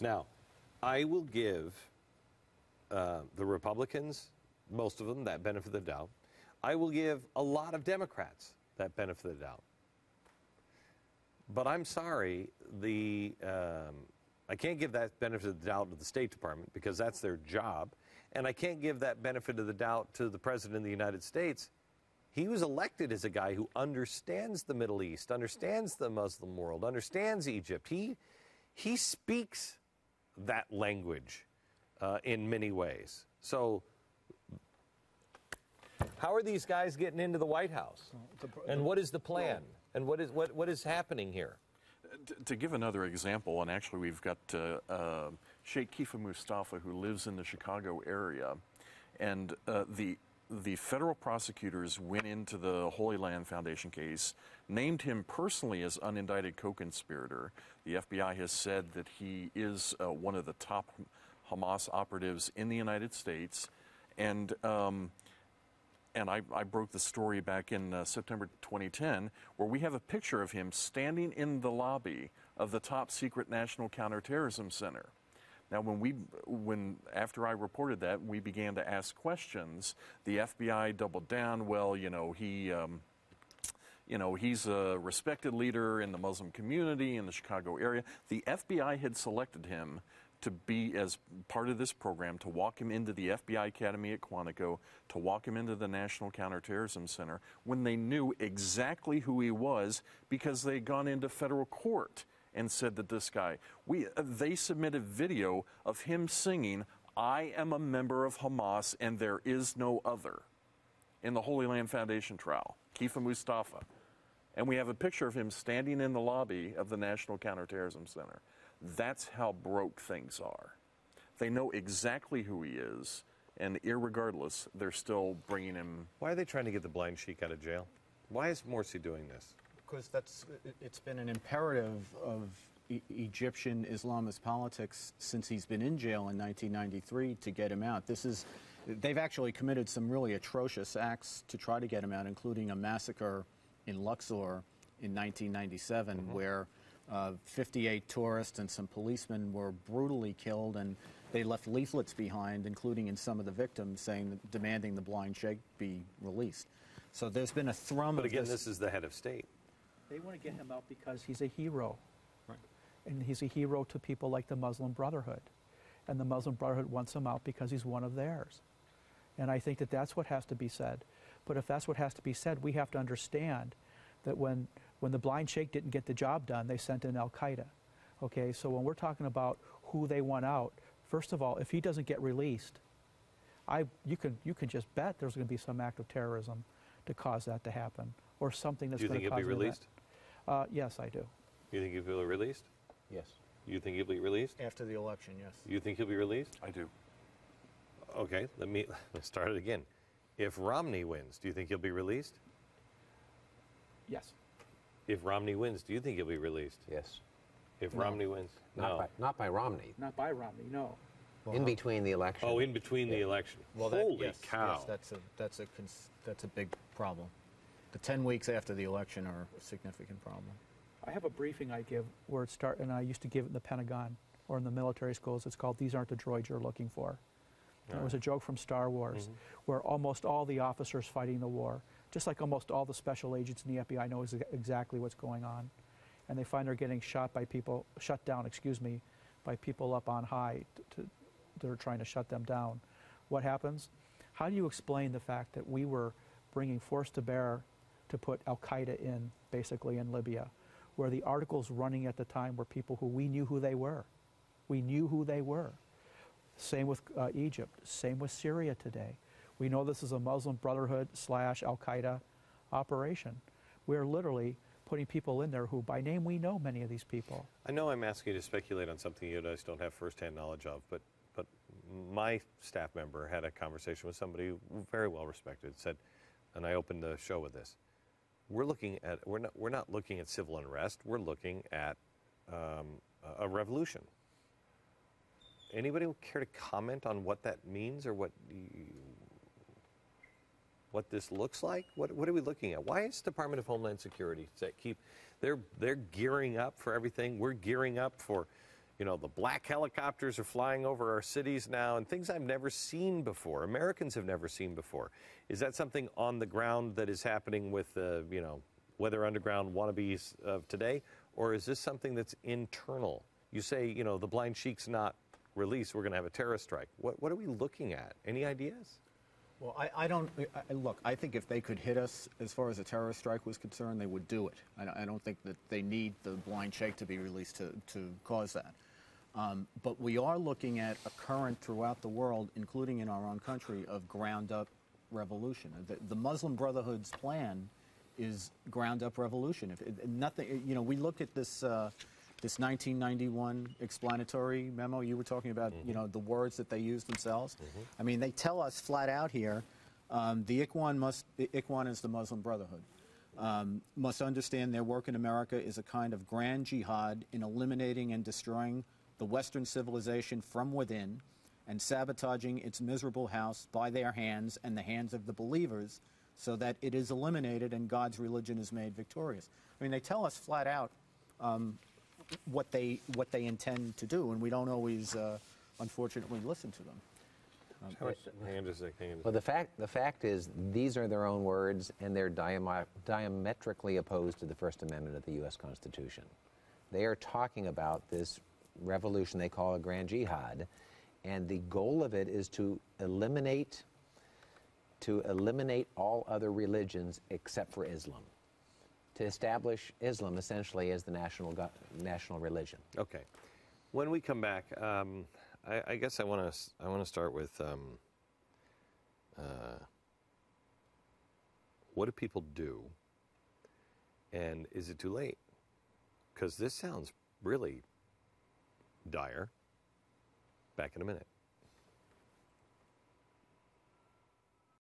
Now, I will give the Republicans, most of them, that benefit of the doubt. I will give a lot of Democrats that benefit of the doubt. But I'm sorry, I can't give that benefit of the doubt to the State Department because that's their job. And I can't give that benefit of the doubt to the President of the United States. He was elected as a guy who understands the Middle East, understands the Muslim world, understands Egypt. He speaks that language in many ways. So how are these guys getting into the White House? And what is the plan? And what is happening here? To give another example, and actually we've got Sheikh Kifa Mustafa, who lives in the Chicago area, and the federal prosecutors went into the Holy Land Foundation case, named him personally as unindicted co-conspirator. The FBI has said that he is one of the top Hamas operatives in the United States, and I broke the story back in September 2010, where we have a picture of him standing in the lobby of the top secret National Counterterrorism Center. Now, after I reported that, we began to ask questions. The FBI doubled down. Well, he's a respected leader in the Muslim community in the Chicago area. The FBI had selected him to be as part of this program, to walk him into the FBI Academy at Quantico, to walk him into the National Counterterrorism Center, when they knew exactly who he was because they had gone into federal court and said that this guy, they submitted video of him singing, "I am a member of Hamas and there is no other," in the Holy Land Foundation trial, Kifa Mustafa. And we have a picture of him standing in the lobby of the National Counterterrorism Center. That's how broke things are. They know exactly who he is, and irregardless, they're still bringing him. Why are they trying to get the blind sheik out of jail? Why is Morsi doing this? Because it's been an imperative of Egyptian Islamist politics since he's been in jail in 1993 to get him out. They've actually committed some really atrocious acts to try to get him out, including a massacre in Luxor in 1997, where 58 tourists and some policemen were brutally killed, and they left leaflets behind, including in some of the victims, demanding the blind sheikh be released. So there's been a thrum. But again, this is the head of state. They want to get him out because he's a hero. Right. And he's a hero to people like the Muslim Brotherhood. And the Muslim Brotherhood wants him out because he's one of theirs. And I think that that's what has to be said. But if that's what has to be said, we have to understand that when the blind sheikh didn't get the job done, they sent in Al-Qaeda. Okay, so when we're talking about who they want out, first of all, if he doesn't get released, you can just bet there's going to be some act of terrorism to cause that to happen, or something that's going to cause. Do you think he'll be released? Yes, I do. You think he'll be released? Yes. You think he'll be released? After the election, yes. You think he'll be released? I do. Okay, let's start it again. If Romney wins, do you think he'll be released? Yes. If Romney wins, do you think he'll be released? Yes. If Romney wins? Not by Romney. Not by Romney, no. Well, in between the election. Oh, in between the election. Well, Holy cow. Yes, that's a big problem. The 10 weeks after the election are a significant problem. I have a briefing I give where and I used to give it in the Pentagon or in the military schools. It's called "These Aren't the Droids You're Looking For." It was a joke from Star Wars, where almost all the officers fighting the war, just like almost all the special agents in the FBI, know exactly what's going on, and they find they're getting shut down by people up on high. They're trying to shut them down. What happens? How do you explain the fact that we were bringing force to bear to put Al-Qaeda basically in Libya, where the articles running at the time were people who we knew who they were. We knew who they were. Same with Egypt. Same with Syria today. We know this is a Muslim Brotherhood / Al-Qaeda operation. We're literally putting people in there who, by name, we know many of these people. I know I'm asking you to speculate on something you guys don't have firsthand knowledge of, but my staff member had a conversation with somebody very well respected. Said, and I opened the show with this: we're not looking at civil unrest. We're looking at a revolution. Anybody care to comment on what that means or what this looks like? What are we looking at? Why is the Department of Homeland Security they're gearing up for everything? We're gearing up for You know, the black helicopters are flying over our cities now, and things I've never seen before. Americans have never seen before. Is that something on the ground that is happening with the, you know, Weather Underground wannabes of today, or is this something that's internal? You say, you know, the blind sheik's not released, we're going to have a terrorist strike. What are we looking at? Any ideas? Well, look, I think if they could hit us as far as a terrorist strike was concerned, they would do it. I don't think that they need the blind sheikh to be released to cause that. But we are looking at a current throughout the world, including in our own country, of ground-up revolution. The Muslim Brotherhood's plan is ground-up revolution. Nothing, you know, we look at this 1991 explanatory memo you were talking about. You know, the words that they use themselves. I mean, they tell us flat out here, the Ikhwan is the Muslim Brotherhood. Must understand their work in America is a kind of grand jihad in eliminating and destroying the Western civilization from within and sabotaging its miserable house by their hands and the hands of the believers so that it is eliminated and God's religion is made victorious. I mean, they tell us flat out what they intend to do, and we don't always, unfortunately, listen to them. Hang on just a second. Well, the fact is, these are their own words, and they're diametrically opposed to the First Amendment of the U.S. Constitution. They are talking about this revolution they call a grand jihad, and the goal of it is to eliminate all other religions except for Islam, to establish Islam essentially as the national religion. Okay. When we come back, I guess I want to start with what do people do, and is it too late? Because this sounds really dire. Back in a minute.